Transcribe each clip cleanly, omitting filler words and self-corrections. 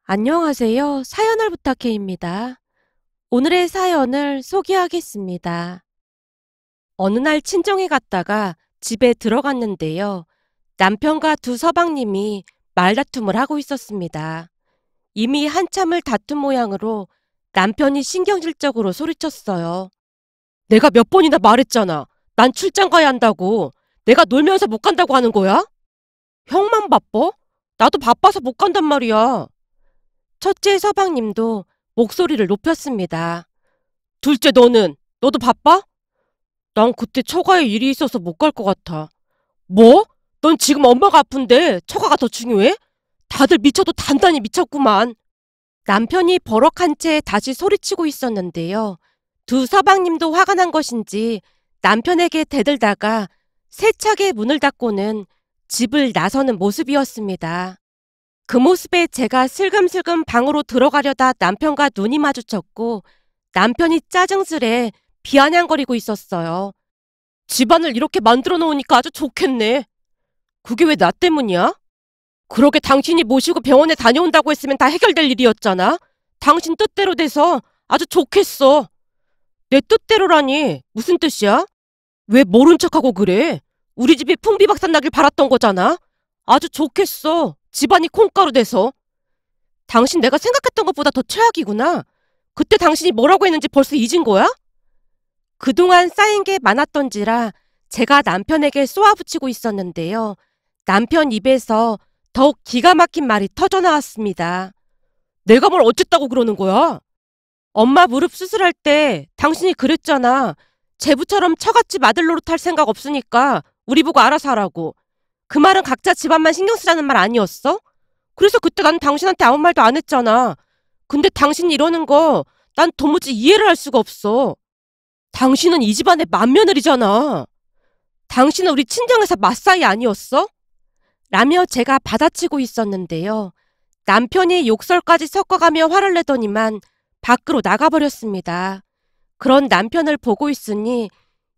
안녕하세요. 사연을 부탁해입니다. 오늘의 사연을 소개하겠습니다. 어느 날 친정에 갔다가 집에 들어갔는데요. 남편과 두 서방님이 말다툼을 하고 있었습니다. 이미 한참을 다툰 모양으로 남편이 신경질적으로 소리쳤어요. 내가 몇 번이나 말했잖아. 난 출장 가야 한다고. 내가 놀면서 못 간다고 하는 거야? 형만 바빠? 나도 바빠서 못 간단 말이야. 첫째 서방님도 목소리를 높였습니다. 둘째 너도 바빠? 난 그때 처가에 일이 있어서 못 갈 것 같아. 뭐? 넌 지금 엄마가 아픈데 처가가 더 중요해? 다들 미쳐도 단단히 미쳤구만. 남편이 버럭한 채 다시 소리치고 있었는데요. 두 서방님도 화가 난 것인지 남편에게 대들다가 세차게 문을 닫고는 집을 나서는 모습이었습니다. 그 모습에 제가 슬금슬금 방으로 들어가려다 남편과 눈이 마주쳤고 남편이 짜증스레 비아냥거리고 있었어요. 집안을 이렇게 만들어 놓으니까 아주 좋겠네. 그게 왜 나 때문이야? 그러게 당신이 모시고 병원에 다녀온다고 했으면 다 해결될 일이었잖아. 당신 뜻대로 돼서 아주 좋겠어. 내 뜻대로라니 무슨 뜻이야? 왜 모른 척하고 그래? 우리 집이 풍비박산 나길 바랐던 거잖아. 아주 좋겠어. 집안이 콩가루 돼서. 당신 내가 생각했던 것보다 더 최악이구나. 그때 당신이 뭐라고 했는지 벌써 잊은 거야? 그동안 쌓인 게 많았던지라 제가 남편에게 쏘아붙이고 있었는데요. 남편 입에서 더욱 기가 막힌 말이 터져나왔습니다. 내가 뭘 어쨌다고 그러는 거야? 엄마 무릎 수술할 때 당신이 그랬잖아. 제부처럼 처갓집 아들 노릇할 생각 없으니까 우리 보고 알아서 하라고. 그 말은 각자 집안만 신경 쓰라는 말 아니었어? 그래서 그때 난 당신한테 아무 말도 안 했잖아. 근데 당신이 이러는 거 난 도무지 이해를 할 수가 없어. 당신은 이 집안의 맏며느리잖아. 당신은 우리 친정에서 맞사이 아니었어? 라며 제가 받아치고 있었는데요. 남편이 욕설까지 섞어가며 화를 내더니만 밖으로 나가버렸습니다. 그런 남편을 보고 있으니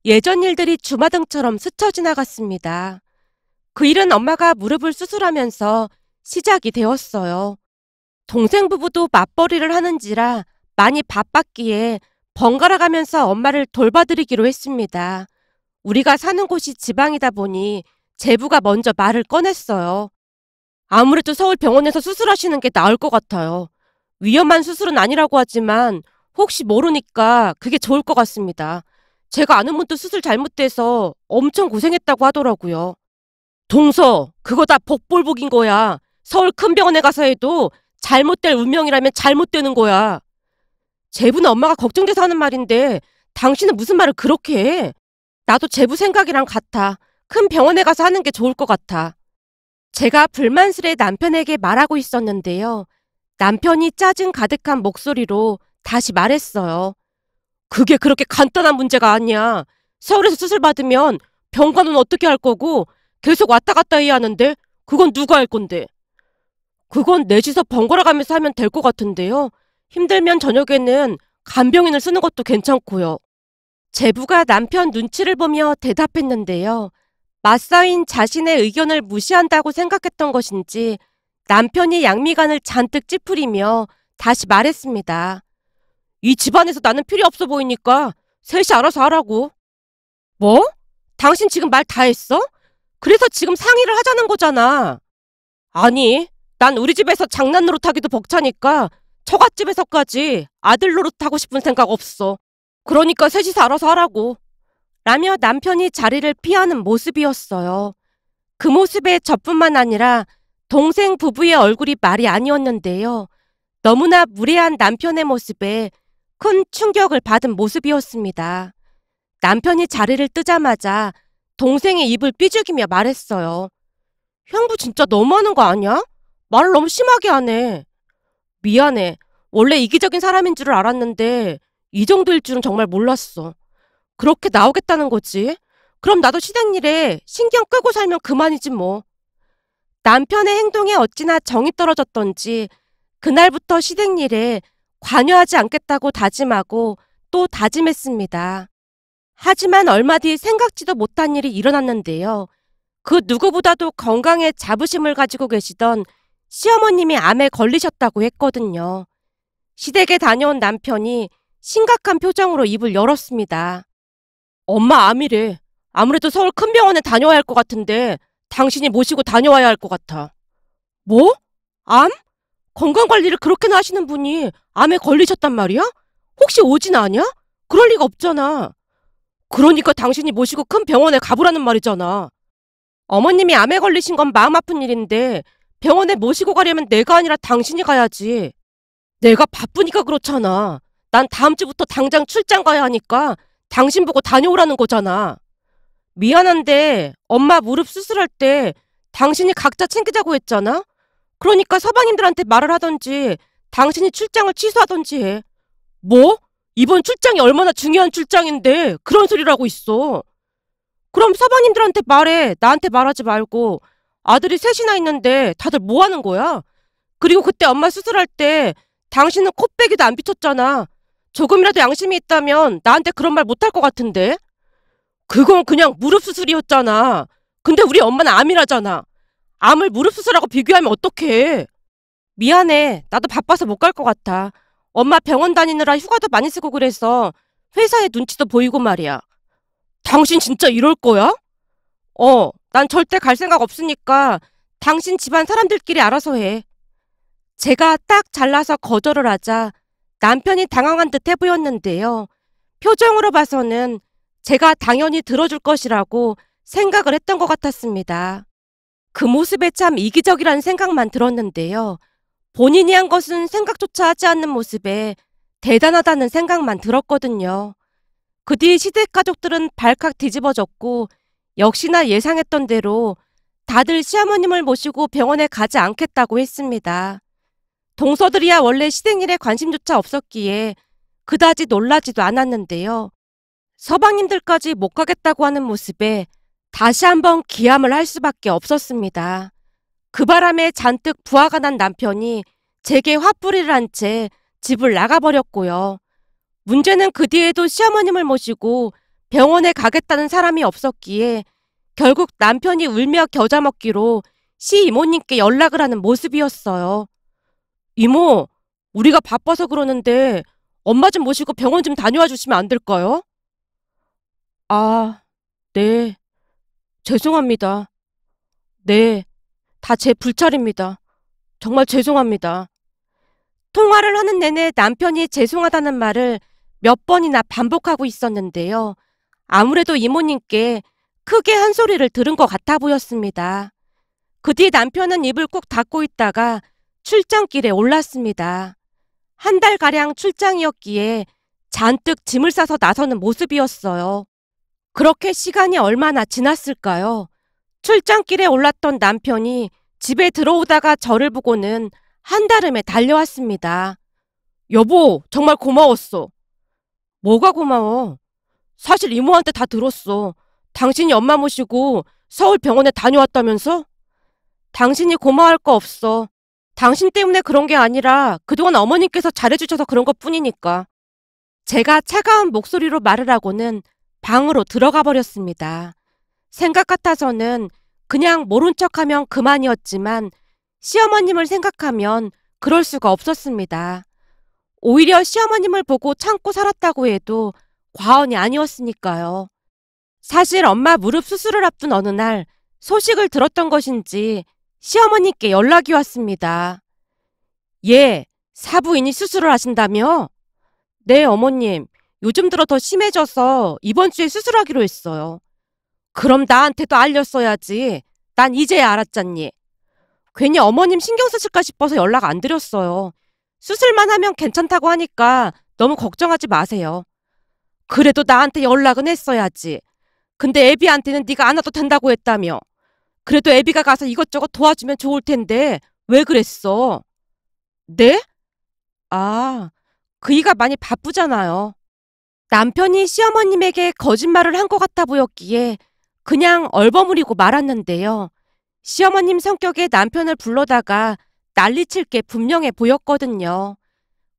예전 일들이 주마등처럼 스쳐 지나갔습니다. 그 일은 엄마가 무릎을 수술하면서 시작이 되었어요. 동생 부부도 맞벌이를 하는지라 많이 바빴기에 번갈아 가면서 엄마를 돌봐드리기로 했습니다. 우리가 사는 곳이 지방이다 보니 제부가 먼저 말을 꺼냈어요. 아무래도 서울 병원에서 수술하시는 게 나을 것 같아요. 위험한 수술은 아니라고 하지만 혹시 모르니까 그게 좋을 것 같습니다. 제가 아는 분도 수술 잘못돼서 엄청 고생했다고 하더라고요. 동서, 그거 다 복불복인 거야. 서울 큰 병원에 가서 해도 잘못될 운명이라면 잘못되는 거야. 제부는 엄마가 걱정돼서 하는 말인데 당신은 무슨 말을 그렇게 해? 나도 제부 생각이랑 같아. 큰 병원에 가서 하는 게 좋을 것 같아. 제가 불만스레 남편에게 말하고 있었는데요. 남편이 짜증 가득한 목소리로 다시 말했어요. 그게 그렇게 간단한 문제가 아니야. 서울에서 수술 받으면 병가는 어떻게 할 거고 계속 왔다 갔다 해야 하는데 그건 누가 할 건데. 그건 넷이서 번갈아 가면서 하면 될 것 같은데요. 힘들면 저녁에는 간병인을 쓰는 것도 괜찮고요. 제부가 남편 눈치를 보며 대답했는데요. 맞서인 자신의 의견을 무시한다고 생각했던 것인지 남편이 양미간을 잔뜩 찌푸리며 다시 말했습니다. 이 집안에서 나는 필요 없어 보이니까 셋이 알아서 하라고. 뭐? 당신 지금 말 다 했어? 그래서 지금 상의를 하자는 거잖아. 아니, 난 우리 집에서 장난 노릇하기도 벅차니까 처갓집에서까지 아들 노릇하고 싶은 생각 없어. 그러니까 셋이서 알아서 하라고. 라며 남편이 자리를 피하는 모습이었어요. 그 모습에 저뿐만 아니라 동생 부부의 얼굴이 말이 아니었는데요. 너무나 무례한 남편의 모습에 큰 충격을 받은 모습이었습니다. 남편이 자리를 뜨자마자 동생의 입을 삐죽이며 말했어요. 형부 진짜 너무하는 거 아니야? 말을 너무 심하게 하네. 미안해. 원래 이기적인 사람인 줄을 알았는데 이 정도일 줄은 정말 몰랐어. 그렇게 나오겠다는 거지. 그럼 나도 시댁일에 신경 끄고 살면 그만이지 뭐. 남편의 행동에 어찌나 정이 떨어졌던지 그날부터 시댁일에 관여하지 않겠다고 다짐하고 또 다짐했습니다. 하지만 얼마 뒤 생각지도 못한 일이 일어났는데요. 그 누구보다도 건강에 자부심을 가지고 계시던 시어머님이 암에 걸리셨다고 했거든요. 시댁에 다녀온 남편이 심각한 표정으로 입을 열었습니다. 엄마 암이래. 아무래도 서울 큰 병원에 다녀와야 할 것 같은데 당신이 모시고 다녀와야 할 것 같아. 뭐? 암? 건강관리를 그렇게나 하시는 분이 암에 걸리셨단 말이야? 혹시 오진 않냐? 그럴 리가 없잖아. 그러니까 당신이 모시고 큰 병원에 가보라는 말이잖아. 어머님이 암에 걸리신 건 마음 아픈 일인데 병원에 모시고 가려면 내가 아니라 당신이 가야지. 내가 바쁘니까 그렇잖아. 난 다음 주부터 당장 출장 가야 하니까 당신 보고 다녀오라는 거잖아. 미안한데 엄마 무릎 수술할 때 당신이 각자 챙기자고 했잖아? 그러니까 서방님들한테 말을 하던지 당신이 출장을 취소하던지 해. 뭐? 이번 출장이 얼마나 중요한 출장인데 그런 소리를 하고 있어. 그럼 서방님들한테 말해. 나한테 말하지 말고. 아들이 셋이나 있는데 다들 뭐 하는 거야? 그리고 그때 엄마 수술할 때 당신은 코빼기도 안 비쳤잖아. 조금이라도 양심이 있다면 나한테 그런 말 못할 것 같은데? 그건 그냥 무릎 수술이었잖아. 근데 우리 엄마는 암이라잖아. 암을 무릎 수술하고 비교하면 어떡해. 미안해. 나도 바빠서 못 갈 것 같아. 엄마 병원 다니느라 휴가도 많이 쓰고 그래서 회사에 눈치도 보이고 말이야. 당신 진짜 이럴 거야? 난 절대 갈 생각 없으니까 당신 집안 사람들끼리 알아서 해. 제가 딱 잘라서 거절을 하자 남편이 당황한 듯 해 보였는데요. 표정으로 봐서는 제가 당연히 들어줄 것이라고 생각을 했던 것 같았습니다. 그 모습에 참 이기적이라는 생각만 들었는데요. 본인이 한 것은 생각조차 하지 않는 모습에 대단하다는 생각만 들었거든요. 그 뒤 시댁 가족들은 발칵 뒤집어졌고 역시나 예상했던 대로 다들 시어머님을 모시고 병원에 가지 않겠다고 했습니다. 동서들이야 원래 시댁일에 관심조차 없었기에 그다지 놀라지도 않았는데요. 서방님들까지 못 가겠다고 하는 모습에 다시 한번 기함을 할 수밖에 없었습니다. 그 바람에 잔뜩 부하가 난 남편이 제게 화풀이를 한 채 집을 나가버렸고요. 문제는 그 뒤에도 시어머님을 모시고 병원에 가겠다는 사람이 없었기에 결국 남편이 울며 겨자 먹기로 시이모님께 연락을 하는 모습이었어요. 이모, 우리가 바빠서 그러는데 엄마 좀 모시고 병원 좀 다녀와 주시면 안 될까요? 아, 네. 죄송합니다. 네. 다 제 불찰입니다. 정말 죄송합니다. 통화를 하는 내내 남편이 죄송하다는 말을 몇 번이나 반복하고 있었는데요. 아무래도 이모님께 크게 한 소리를 들은 것 같아 보였습니다. 그 뒤 남편은 입을 꾹 닫고 있다가 출장길에 올랐습니다. 한 달가량 출장이었기에 잔뜩 짐을 싸서 나서는 모습이었어요. 그렇게 시간이 얼마나 지났을까요? 출장길에 올랐던 남편이 집에 들어오다가 저를 보고는 한달음에 달려왔습니다. 여보, 정말 고마웠어. 뭐가 고마워? 사실 이모한테 다 들었어. 당신이 엄마 모시고 서울 병원에 다녀왔다면서? 당신이 고마워할 거 없어. 당신 때문에 그런 게 아니라 그동안 어머님께서 잘해주셔서 그런 것 뿐이니까. 제가 차가운 목소리로 말을 하고는 방으로 들어가 버렸습니다. 생각 같아서는 그냥 모른 척하면 그만이었지만 시어머님을 생각하면 그럴 수가 없었습니다. 오히려 시어머님을 보고 참고 살았다고 해도 과언이 아니었으니까요. 사실 엄마 무릎 수술을 앞둔 어느 날 소식을 들었던 것인지 시어머니께 연락이 왔습니다. 예, 사부인이 수술을 하신다며? 네, 어머님. 요즘 들어 더 심해져서 이번 주에 수술하기로 했어요. 그럼 나한테도 알렸어야지. 난 이제야 알았잖니. 괜히 어머님 신경 쓰실까 싶어서 연락 안 드렸어요. 수술만 하면 괜찮다고 하니까 너무 걱정하지 마세요. 그래도 나한테 연락은 했어야지. 근데 애비한테는 네가 안 와도 된다고 했다며. 그래도 애비가 가서 이것저것 도와주면 좋을 텐데 왜 그랬어? 네? 아, 그이가 많이 바쁘잖아요. 남편이 시어머님에게 거짓말을 한 것 같아 보였기에 그냥 얼버무리고 말았는데요. 시어머님 성격에 남편을 불러다가 난리칠 게 분명해 보였거든요.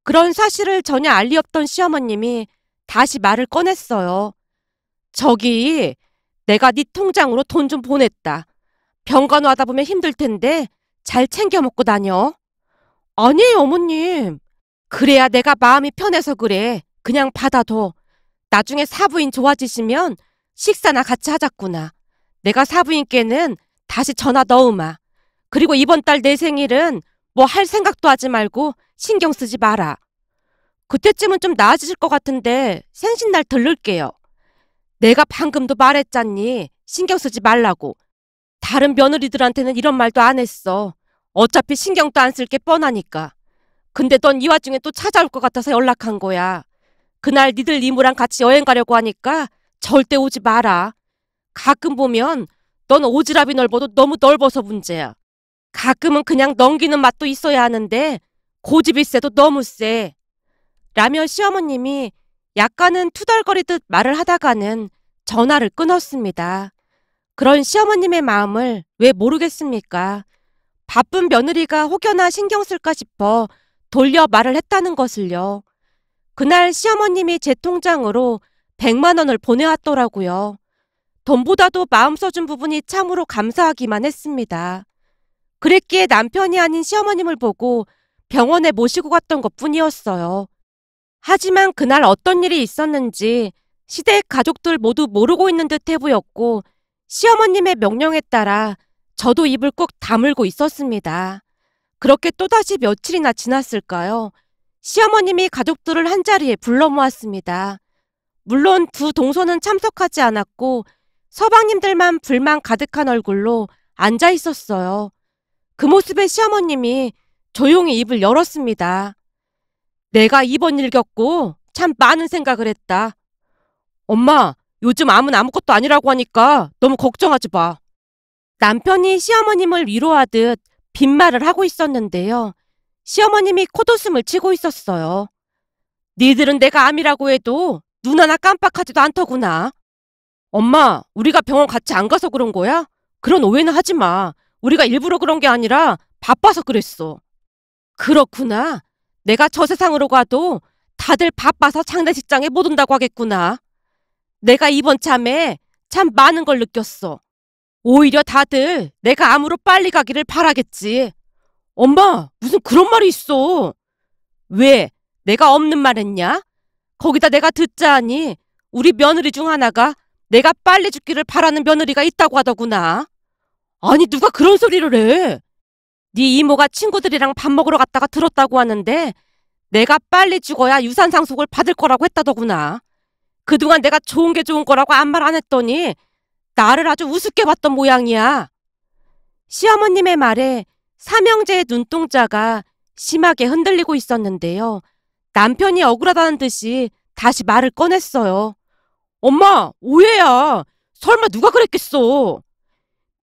그런 사실을 전혀 알 리 없던 시어머님이 다시 말을 꺼냈어요. 저기, 내가 네 통장으로 돈 좀 보냈다. 병간호하다 보면 힘들 텐데 잘 챙겨 먹고 다녀. 아니에요, 어머님. 그래야 내가 마음이 편해서 그래. 그냥 받아둬. 나중에 사부인 좋아지시면 식사나 같이 하자꾸나. 내가 사부인께는 다시 전화 넣으마. 그리고 이번 달 내 생일은 뭐 할 생각도 하지 말고 신경 쓰지 마라. 그때쯤은 좀 나아지실 것 같은데 생신날 들를게요. 내가 방금도 말했잖니. 신경 쓰지 말라고. 다른 며느리들한테는 이런 말도 안 했어. 어차피 신경도 안 쓸 게 뻔하니까. 근데 넌 이 와중에 또 찾아올 것 같아서 연락한 거야. 그날 니들 이모랑 같이 여행 가려고 하니까 절대 오지 마라. 가끔 보면 넌 오지랖이 넓어도 너무 넓어서 문제야. 가끔은 그냥 넘기는 맛도 있어야 하는데 고집이 세도 너무 세. 라며 시어머님이 약간은 투덜거리듯 말을 하다가는 전화를 끊었습니다. 그런 시어머님의 마음을 왜 모르겠습니까? 바쁜 며느리가 혹여나 신경 쓸까 싶어 돌려 말을 했다는 것을요. 그날 시어머님이 제 통장으로 100만 원을 보내왔더라고요. 돈보다도 마음 써준 부분이 참으로 감사하기만 했습니다. 그랬기에 남편이 아닌 시어머님을 보고 병원에 모시고 갔던 것뿐이었어요. 하지만 그날 어떤 일이 있었는지 시댁 가족들 모두 모르고 있는 듯해 보였고 시어머님의 명령에 따라 저도 입을 꼭 다물고 있었습니다. 그렇게 또다시 며칠이나 지났을까요? 시어머님이 가족들을 한자리에 불러 모았습니다. 물론 두 동서는 참석하지 않았고 서방님들만 불만 가득한 얼굴로 앉아 있었어요. 그 모습에 시어머님이 조용히 입을 열었습니다. 내가 이번 일 겪고 참 많은 생각을 했다. 엄마, 요즘 암은 아무것도 아니라고 하니까 너무 걱정하지 마. 남편이 시어머님을 위로하듯 빈말을 하고 있었는데요. 시어머님이 콧웃음을 치고 있었어요. 니들은 내가 암이라고 해도 눈 하나 깜빡하지도 않더구나. 엄마, 우리가 병원 같이 안 가서 그런 거야? 그런 오해는 하지 마. 우리가 일부러 그런 게 아니라 바빠서 그랬어. 그렇구나. 내가 저 세상으로 가도 다들 바빠서 장례식장에 못 온다고 하겠구나. 내가 이번 참에 참 많은 걸 느꼈어. 오히려 다들 내가 암으로 빨리 가기를 바라겠지. 엄마, 무슨 그런 말이 있어. 왜? 내가 없는 말 했냐? 거기다 내가 듣자 하니 우리 며느리 중 하나가 내가 빨리 죽기를 바라는 며느리가 있다고 하더구나. 아니, 누가 그런 소리를 해? 네 이모가 친구들이랑 밥 먹으러 갔다가 들었다고 하는데 내가 빨리 죽어야 유산 상속을 받을 거라고 했다더구나. 그동안 내가 좋은 게 좋은 거라고 아무 말 안 했더니 나를 아주 우습게 봤던 모양이야. 시어머님의 말에 삼형제의 눈동자가 심하게 흔들리고 있었는데요. 남편이 억울하다는 듯이 다시 말을 꺼냈어요. 엄마, 오해야. 설마 누가 그랬겠어.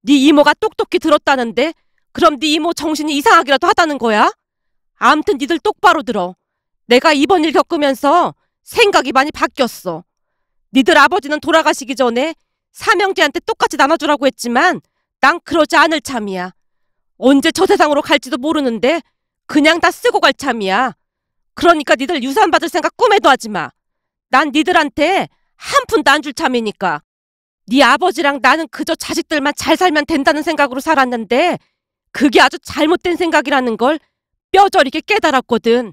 네 이모가 똑똑히 들었다는데 그럼 네 이모 정신이 이상하기라도 하다는 거야? 암튼 니들 똑바로 들어. 내가 이번 일 겪으면서 생각이 많이 바뀌었어. 니들 아버지는 돌아가시기 전에 삼형제한테 똑같이 나눠주라고 했지만 난 그러지 않을 참이야. 언제 저 세상으로 갈지도 모르는데 그냥 다 쓰고 갈 참이야. 그러니까 니들 유산 받을 생각 꿈에도 하지 마. 난 니들한테 한 푼도 안 줄 참이니까. 네 아버지랑 나는 그저 자식들만 잘 살면 된다는 생각으로 살았는데 그게 아주 잘못된 생각이라는 걸 뼈저리게 깨달았거든.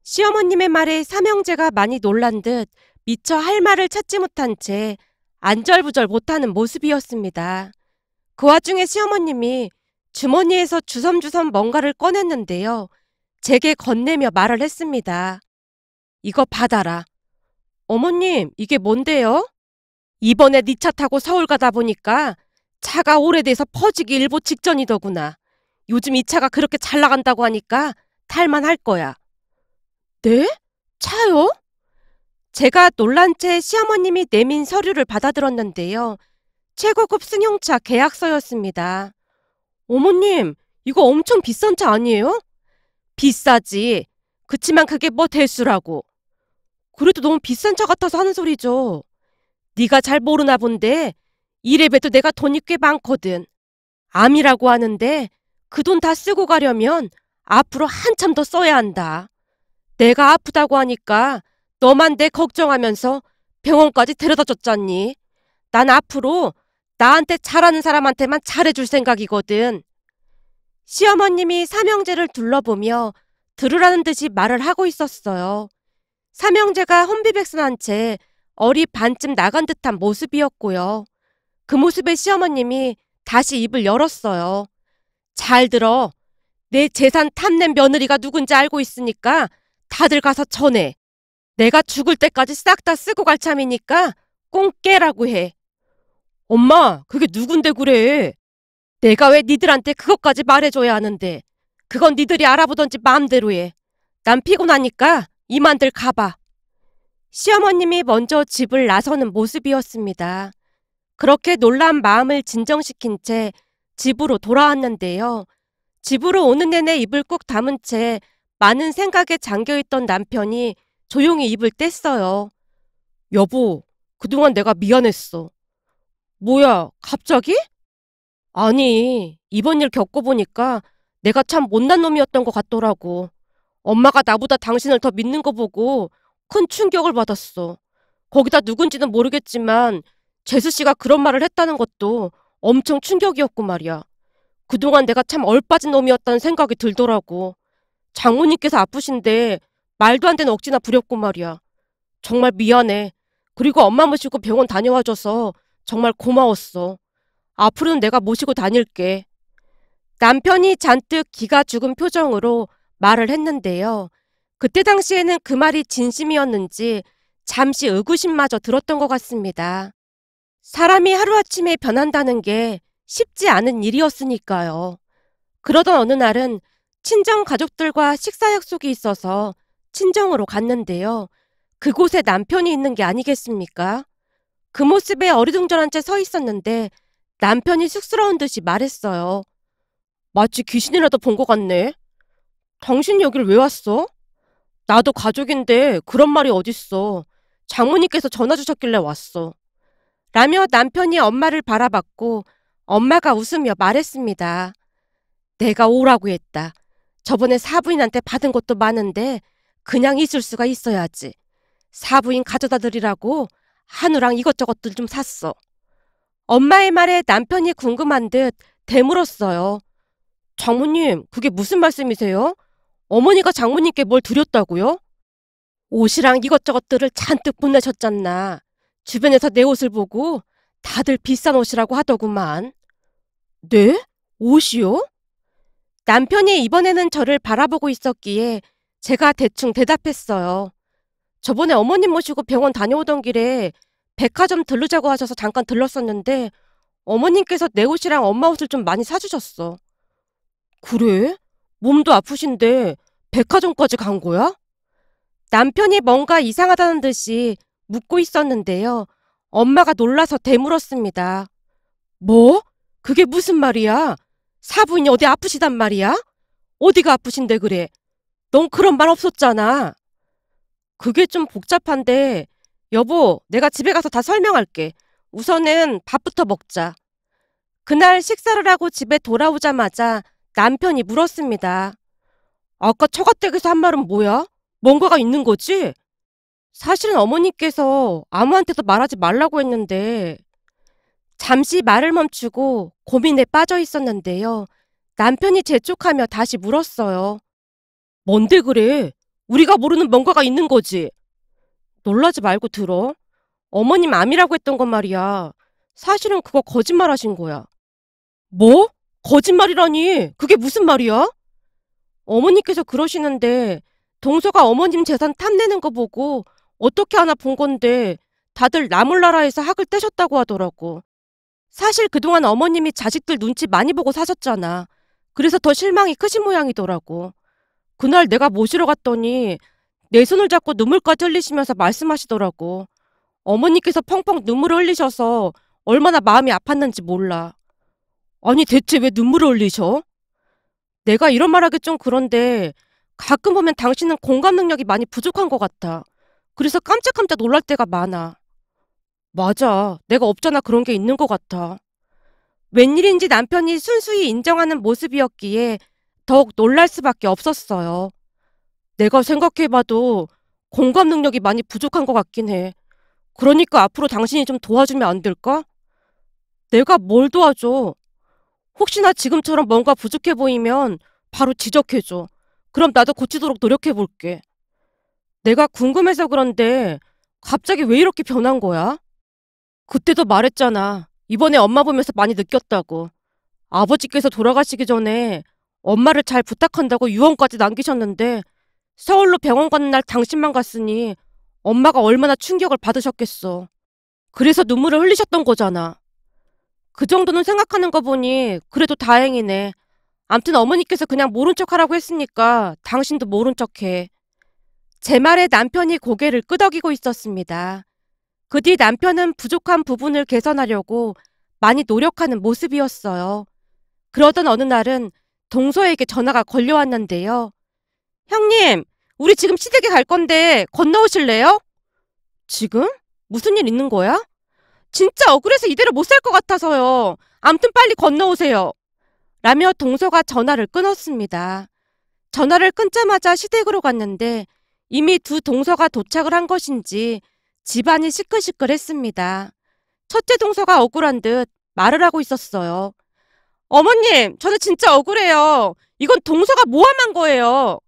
시어머님의 말에 삼형제가 많이 놀란 듯 미처 할 말을 찾지 못한 채 안절부절 못하는 모습이었습니다. 그 와중에 시어머님이 주머니에서 주섬주섬 뭔가를 꺼냈는데요. 제게 건네며 말을 했습니다. 이거 받아라. 어머님, 이게 뭔데요? 이번에 네 차 타고 서울 가다 보니까 차가 오래돼서 퍼지기 일보 직전이더구나. 요즘 이 차가 그렇게 잘 나간다고 하니까 탈만할 거야. 네? 차요? 제가 놀란 채 시어머님이 내민 서류를 받아들었는데요. 최고급 승용차 계약서였습니다. 어머님, 이거 엄청 비싼 차 아니에요? 비싸지. 그치만 그게 뭐 대수라고. 그래도 너무 비싼 차 같아서 하는 소리죠. 네가 잘 모르나 본데 이래봬도 내가 돈이 꽤 많거든. 암이라고 하는데 그 돈 다 쓰고 가려면 앞으로 한참 더 써야 한다. 내가 아프다고 하니까 너만 내 걱정하면서 병원까지 데려다 줬잖니. 난 앞으로 나한테 잘하는 사람한테만 잘해줄 생각이거든. 시어머님이 삼형제를 둘러보며 들으라는 듯이 말을 하고 있었어요. 삼형제가 혼비백산한 채 얼이 반쯤 나간 듯한 모습이었고요. 그 모습에 시어머님이 다시 입을 열었어요. 잘 들어. 내 재산 탐낸 며느리가 누군지 알고 있으니까 다들 가서 전해. 내가 죽을 때까지 싹 다 쓰고 갈 참이니까 꽁 깨라고 해. 엄마, 그게 누군데 그래? 내가 왜 니들한테 그것까지 말해줘야 하는데. 그건 니들이 알아보던지 마음대로 해. 난 피곤하니까 이만들 가봐. 시어머님이 먼저 집을 나서는 모습이었습니다. 그렇게 놀란 마음을 진정시킨 채 집으로 돌아왔는데요. 집으로 오는 내내 입을 꾹 다문 채 많은 생각에 잠겨있던 남편이 조용히 입을 뗐어요. 여보, 그동안 내가 미안했어. 뭐야, 갑자기? 아니, 이번 일 겪어보니까 내가 참 못난 놈이었던 것 같더라고. 엄마가 나보다 당신을 더 믿는 거 보고 큰 충격을 받았어. 거기다 누군지는 모르겠지만 재수 씨가 그런 말을 했다는 것도 엄청 충격이었고 말이야. 그동안 내가 참 얼빠진 놈이었다는 생각이 들더라고. 장모님께서 아프신데 말도 안 되는 억지나 부렸고 말이야. 정말 미안해. 그리고 엄마 모시고 병원 다녀와줘서 정말 고마웠어. 앞으로는 내가 모시고 다닐게. 남편이 잔뜩 기가 죽은 표정으로 말을 했는데요. 그때 당시에는 그 말이 진심이었는지 잠시 의구심마저 들었던 것 같습니다. 사람이 하루아침에 변한다는 게 쉽지 않은 일이었으니까요. 그러던 어느 날은 친정 가족들과 식사 약속이 있어서 친정으로 갔는데요. 그곳에 남편이 있는 게 아니겠습니까? 그 모습에 어리둥절한 채 서 있었는데 남편이 쑥스러운 듯이 말했어요. 마치 귀신이라도 본 것 같네. 당신 여길 왜 왔어? 나도 가족인데 그런 말이 어딨어. 장모님께서 전화 주셨길래 왔어. 라며 남편이 엄마를 바라봤고 엄마가 웃으며 말했습니다. 내가 오라고 했다. 저번에 사부인한테 받은 것도 많은데 그냥 있을 수가 있어야지. 사부인 가져다 드리라고 한우랑 이것저것들 좀 샀어. 엄마의 말에 남편이 궁금한 듯 되물었어요. 장모님, 그게 무슨 말씀이세요? 어머니가 장모님께 뭘 드렸다고요? 옷이랑 이것저것들을 잔뜩 보내셨잖나. 주변에서 내 옷을 보고 다들 비싼 옷이라고 하더구만. 네? 옷이요? 남편이 이번에는 저를 바라보고 있었기에 제가 대충 대답했어요. 저번에 어머님 모시고 병원 다녀오던 길에 백화점 들르자고 하셔서 잠깐 들렀었는데 어머님께서 내 옷이랑 엄마 옷을 좀 많이 사주셨어. 그래? 몸도 아프신데 백화점까지 간 거야? 남편이 뭔가 이상하다는 듯이 묻고 있었는데요. 엄마가 놀라서 되물었습니다. 뭐? 그게 무슨 말이야? 사부인이 어디 아프시단 말이야? 어디가 아프신데 그래? 넌 그런 말 없었잖아. 그게 좀 복잡한데 여보, 내가 집에 가서 다 설명할게. 우선은 밥부터 먹자. 그날 식사를 하고 집에 돌아오자마자 남편이 물었습니다. 아까 처가댁에서 한 말은 뭐야? 뭔가가 있는 거지? 사실은 어머니께서 아무한테도 말하지 말라고 했는데 잠시 말을 멈추고 고민에 빠져 있었는데요. 남편이 재촉하며 다시 물었어요. 뭔데 그래? 우리가 모르는 뭔가가 있는 거지? 놀라지 말고 들어. 어머님 암이라고 했던 건 말이야. 사실은 그거 거짓말 하신 거야. 뭐? 거짓말이라니? 그게 무슨 말이야? 어머니께서 그러시는데 동서가 어머님 재산 탐내는 거 보고 어떻게 하나 본 건데 다들 나몰라라에서 학을 떼셨다고 하더라고. 사실 그동안 어머님이 자식들 눈치 많이 보고 사셨잖아. 그래서 더 실망이 크신 모양이더라고. 그날 내가 모시러 갔더니 내 손을 잡고 눈물까지 흘리시면서 말씀하시더라고. 어머니께서 펑펑 눈물을 흘리셔서 얼마나 마음이 아팠는지 몰라. 아니 대체 왜 눈물을 흘리셔? 내가 이런 말하기 좀 그런데 가끔 보면 당신은 공감 능력이 많이 부족한 것 같아. 그래서 깜짝깜짝 놀랄 때가 많아. 맞아. 내가 없잖아 그런 게 있는 것 같아. 웬일인지 남편이 순수히 인정하는 모습이었기에 더욱 놀랄 수밖에 없었어요. 내가 생각해봐도 공감 능력이 많이 부족한 것 같긴 해. 그러니까 앞으로 당신이 좀 도와주면 안 될까? 내가 뭘 도와줘? 혹시나 지금처럼 뭔가 부족해 보이면 바로 지적해줘. 그럼 나도 고치도록 노력해볼게. 내가 궁금해서 그런데 갑자기 왜 이렇게 변한 거야? 그때도 말했잖아. 이번에 엄마 보면서 많이 느꼈다고. 아버지께서 돌아가시기 전에 엄마를 잘 부탁한다고 유언까지 남기셨는데 서울로 병원 가는 날 당신만 갔으니 엄마가 얼마나 충격을 받으셨겠어. 그래서 눈물을 흘리셨던 거잖아. 그 정도는 생각하는 거 보니 그래도 다행이네. 암튼 어머니께서 그냥 모른 척하라고 했으니까 당신도 모른 척해. 제 말에 남편이 고개를 끄덕이고 있었습니다. 그 뒤 남편은 부족한 부분을 개선하려고 많이 노력하는 모습이었어요. 그러던 어느 날은 동서에게 전화가 걸려왔는데요. 형님, 우리 지금 시댁에 갈 건데 건너오실래요? 지금? 무슨 일 있는 거야? 진짜 억울해서 이대로 못 살 것 같아서요. 암튼 빨리 건너오세요. 라며 동서가 전화를 끊었습니다. 전화를 끊자마자 시댁으로 갔는데 이미 두 동서가 도착을 한 것인지 집안이 시끌시끌했습니다. 첫째 동서가 억울한 듯 말을 하고 있었어요. 어머님, 저는 진짜 억울해요. 이건 동서가 모함한 거예요.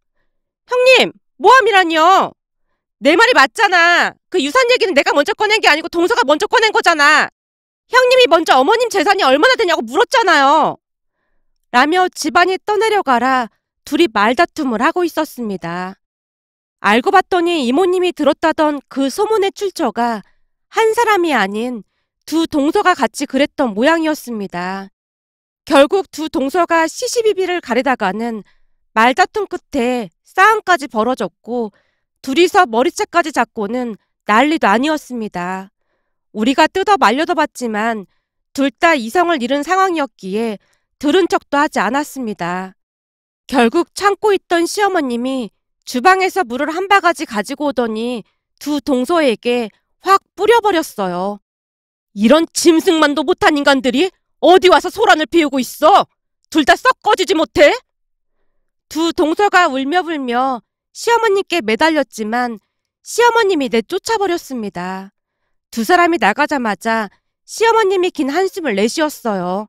형님, 모함이라니요? 내 말이 맞잖아. 그 유산 얘기는 내가 먼저 꺼낸 게 아니고 동서가 먼저 꺼낸 거잖아. 형님이 먼저 어머님 재산이 얼마나 되냐고 물었잖아요. 라며 집안이 떠내려가라 둘이 말다툼을 하고 있었습니다. 알고 봤더니 이모님이 들었다던 그 소문의 출처가 한 사람이 아닌 두 동서가 같이 그랬던 모양이었습니다. 결국 두 동서가 시시비비를 가리다가는 말다툼 끝에 싸움까지 벌어졌고 둘이서 머리채까지 잡고는 난리도 아니었습니다. 우리가 뜯어 말려도 봤지만 둘 다 이성을 잃은 상황이었기에 들은 척도 하지 않았습니다. 결국 참고 있던 시어머님이 주방에서 물을 한 바가지 가지고 오더니 두 동서에게 확 뿌려버렸어요. 이런 짐승만도 못한 인간들이 어디 와서 소란을 피우고 있어? 둘 다 썩 꺼지지 못해? 두 동서가 울며불며 시어머님께 매달렸지만 시어머님이 내쫓아버렸습니다. 두 사람이 나가자마자 시어머님이 긴 한숨을 내쉬었어요.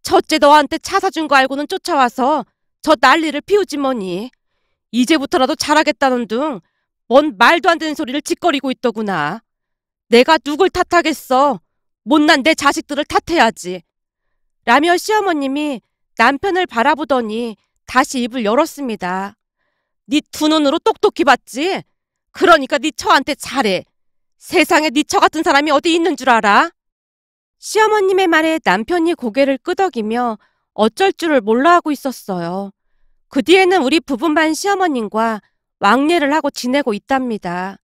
첫째 너한테 차 사준 거 알고는 쫓아와서 저 난리를 피우지 뭐니. 이제부터라도 잘하겠다는 둥 뭔 말도 안 되는 소리를 짓거리고 있더구나. 내가 누굴 탓하겠어. 못난 내 자식들을 탓해야지. 라며 시어머님이 남편을 바라보더니 다시 입을 열었습니다. 네 두 눈으로 똑똑히 봤지? 그러니까 네 처한테 잘해. 세상에 네 처 같은 사람이 어디 있는 줄 알아? 시어머님의 말에 남편이 고개를 끄덕이며 어쩔 줄을 몰라 하고 있었어요. 그 뒤에는 우리 부부만 시어머님과 왕래를 하고 지내고 있답니다.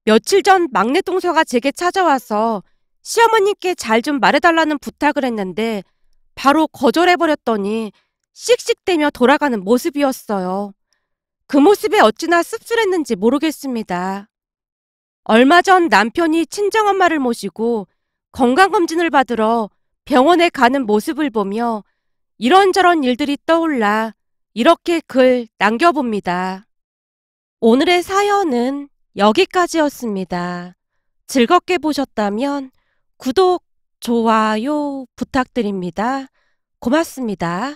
며칠 전 막내 동서가 제게 찾아와서 시어머님께 잘 좀 말해달라는 부탁을 했는데 바로 거절해버렸더니 씩씩대며 돌아가는 모습이었어요. 그 모습에 어찌나 씁쓸했는지 모르겠습니다. 얼마 전 남편이 친정엄마를 모시고 건강검진을 받으러 병원에 가는 모습을 보며 이런저런 일들이 떠올라 이렇게 글 남겨봅니다. 오늘의 사연은 여기까지였습니다. 즐겁게 보셨다면 구독, 좋아요 부탁드립니다. 고맙습니다.